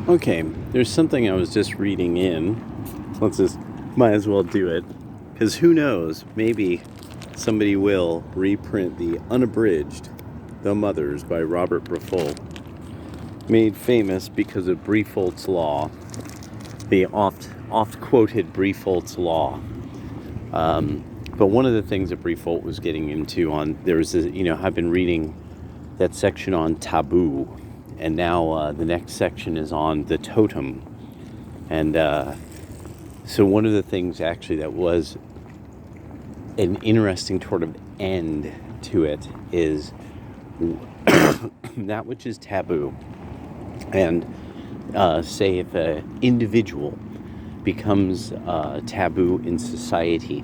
Okay, there's something I was just reading in. Might as well do it. Because who knows, maybe somebody will reprint the unabridged The Mothers by Robert Briffault, made famous because of Briffault's Law, the oft quoted Briffault's Law. But one of the things that Briffault was getting into I've been reading that section on Tabu, and now the next section is on the totem. And so one of the things actually that was an interesting sort of end to it is that which is taboo. And say if an individual becomes taboo in society,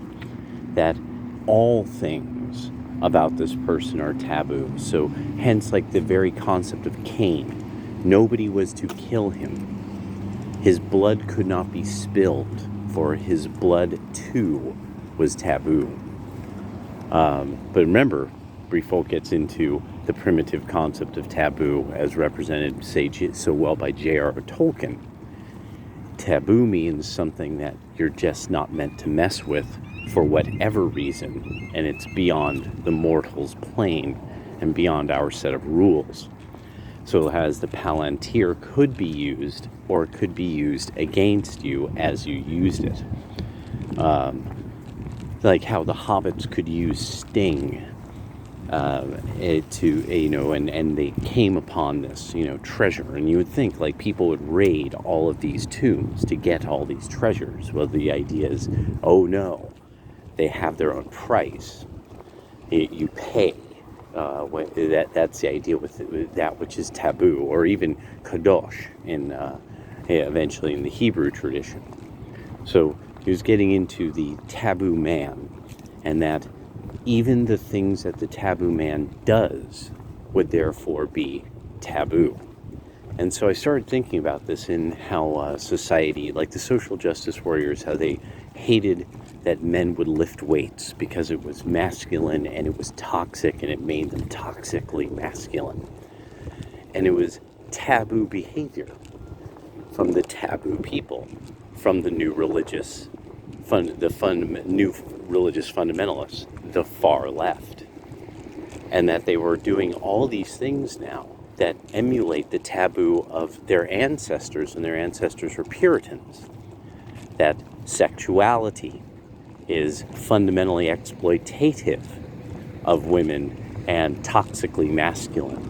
that all things about this person are taboo. So hence, like, the very concept of Cain. Nobody was to kill him. His blood could not be spilled, for his blood too was taboo. But remember, Briffault gets into the primitive concept of taboo as represented, say, so well by J.R. Tolkien. Taboo means something that you're just not meant to mess with for whatever reason, and it's beyond the mortal's plane and beyond our set of rules. So as the Palantir could be used, or it could be used against you as you used it. Like how the hobbits could use sting and they came upon this, treasure. And you would think, like, people would raid all of these tombs to get all these treasures. Well, the idea is, oh no, they have their own price. You pay. That's the idea with that which is taboo, or even kadosh eventually in the Hebrew tradition. So he was getting into the taboo man, and that even the things that the taboo man does would therefore be taboo. And so I started thinking about this in how society, like the social justice warriors, how they hated that men would lift weights because it was masculine and it was toxic, and it made them toxically masculine. And it was taboo behavior from the taboo people, from the new religious new religious fundamentalists, the far left. And that they were doing all these things now that emulate the taboo of their ancestors, and their ancestors were Puritans. That sexuality is fundamentally exploitative of women and toxically masculine.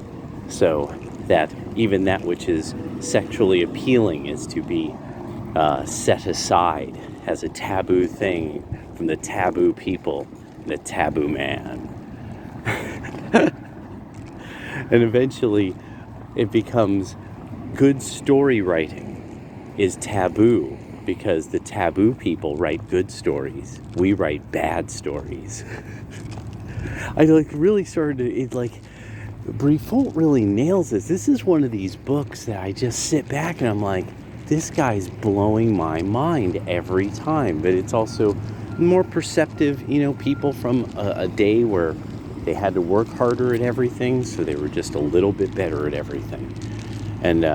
So that even that which is sexually appealing is to be set aside as a taboo thing from the taboo people, the taboo man. And eventually it becomes good story writing is taboo, because the taboo people write good stories. We write bad stories. I really started to, Briffault really nails this. This is one of these books that I just sit back and I'm like, this guy's blowing my mind every time. But it's also more perceptive, people from a day where they had to work harder at everything, so they were just a little bit better at everything. And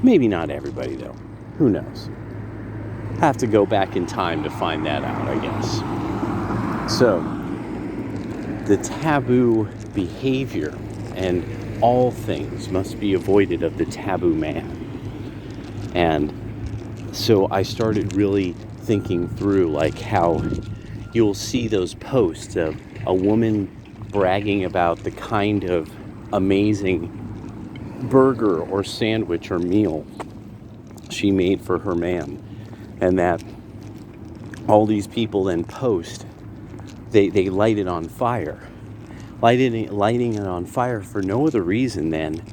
maybe not everybody, though. Who knows? Have to go back in time to find that out, I guess. So, the taboo behavior and all things must be avoided of the taboo man. And so I started really thinking through, like, how you'll see those posts of a woman bragging about the kind of amazing burger or sandwich or meal she made for her man. And that all these people then post, they light it on fire. Lighting it on fire for no other reason than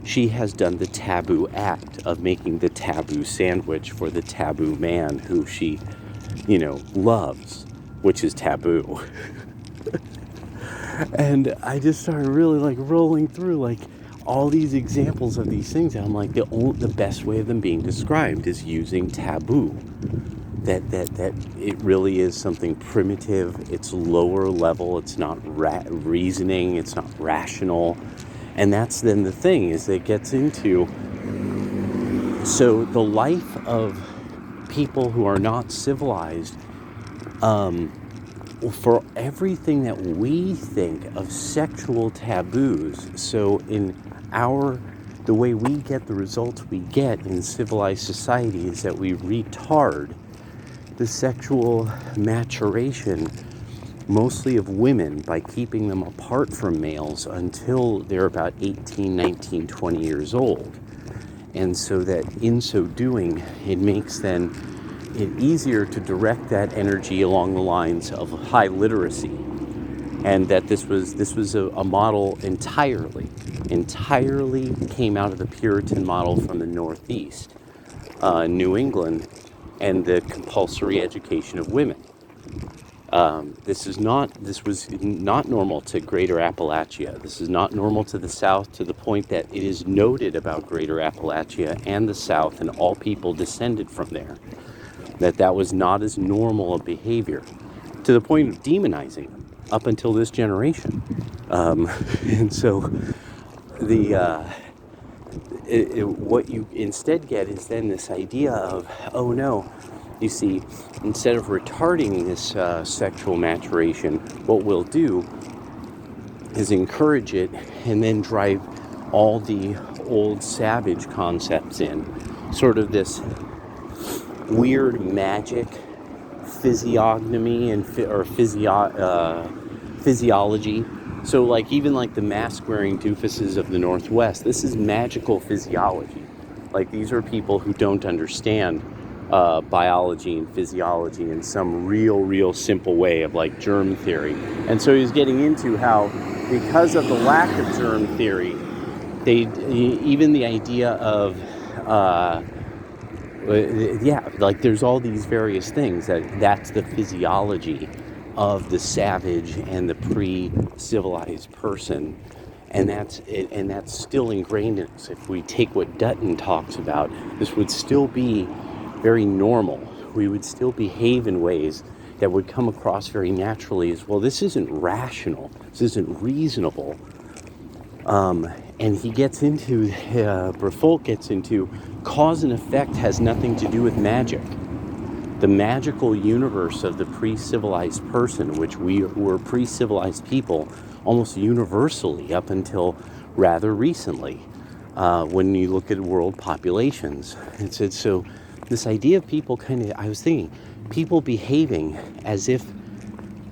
she has done the taboo act of making the taboo sandwich for the taboo man who she, loves, which is taboo. And I just started really rolling through all these examples of these things, and I'm like, the best way of them being described is using taboo. That it really is something primitive. It's lower level. It's not reasoning. It's not rational. And that's then the thing, is it gets into So the life of people who are not civilized, for everything that we think of sexual taboos, so the way we get the results we get in civilized society is that we retard the sexual maturation, mostly of women, by keeping them apart from males until they're about 18, 19, 20 years old. And so that in so doing, it makes then it easier to direct that energy along the lines of high literacy. And that this was a model entirely came out of the Puritan model from the Northeast, New England, and the compulsory education of women. This was not normal to Greater Appalachia. This is not normal to the South, to the point that it is noted about Greater Appalachia and the South and all people descended from there, that was not as normal a behavior, to the point of demonizing them up until this generation. And so what you instead get is then this idea of, oh no, you see, instead of retarding this sexual maturation, what we'll do is encourage it and then drive all the old savage concepts in. Sort of this weird magic physiognomy or physiology. So like even like the mask-wearing doofuses of the Northwest, this is magical physiology. Like these are people who don't understand biology and physiology in some real simple way of like germ theory. And so he's getting into how, because of the lack of germ theory, even the idea of like there's all these various things that's the physiology of the savage and the pre-civilized person, and that's still ingrained in us. If we take what Dutton talks about, this would still be very normal. We would still behave in ways that would come across very naturally as, well, this isn't rational, this isn't reasonable. And he gets into, Briffault gets into, cause and effect has nothing to do with magic. The magical universe of the pre-civilized person, which we were pre-civilized people almost universally up until rather recently, when you look at world populations. And so this idea of people I was thinking, people behaving as if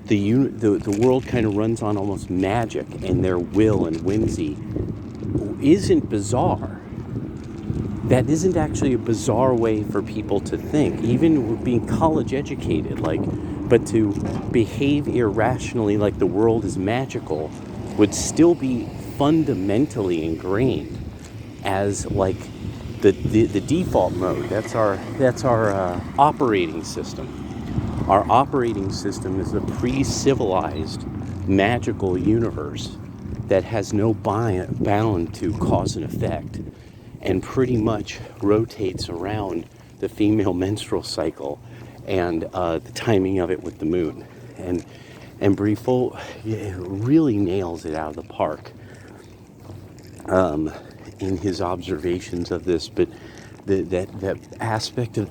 the world kind of runs on almost magic and their will and whimsy isn't bizarre. That isn't actually a bizarre way for people to think, even being college educated, but to behave irrationally like the world is magical would still be fundamentally ingrained as like the default mode. That's our operating system. Our operating system is a pre-civilized magical universe that has no bound to cause and effect, and pretty much rotates around the female menstrual cycle and the timing of it with the moon. And Briffault really nails it out of the park in his observations of this. But that aspect of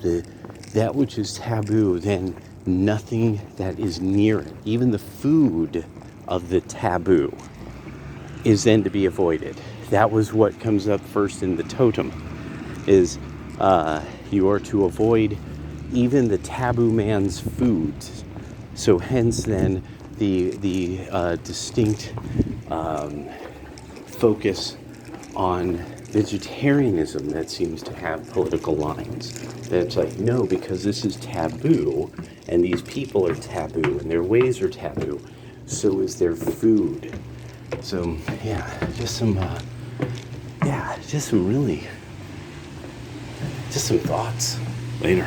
that which is taboo, then nothing that is near it, even the food of the taboo, is then to be avoided. That was what comes up first in the totem, is you are to avoid even the taboo man's foods. So hence then the distinct focus on vegetarianism that seems to have political lines. That it's like, no, because this is taboo, and these people are taboo, and their ways are taboo, so is their food. So, just some thoughts. Later.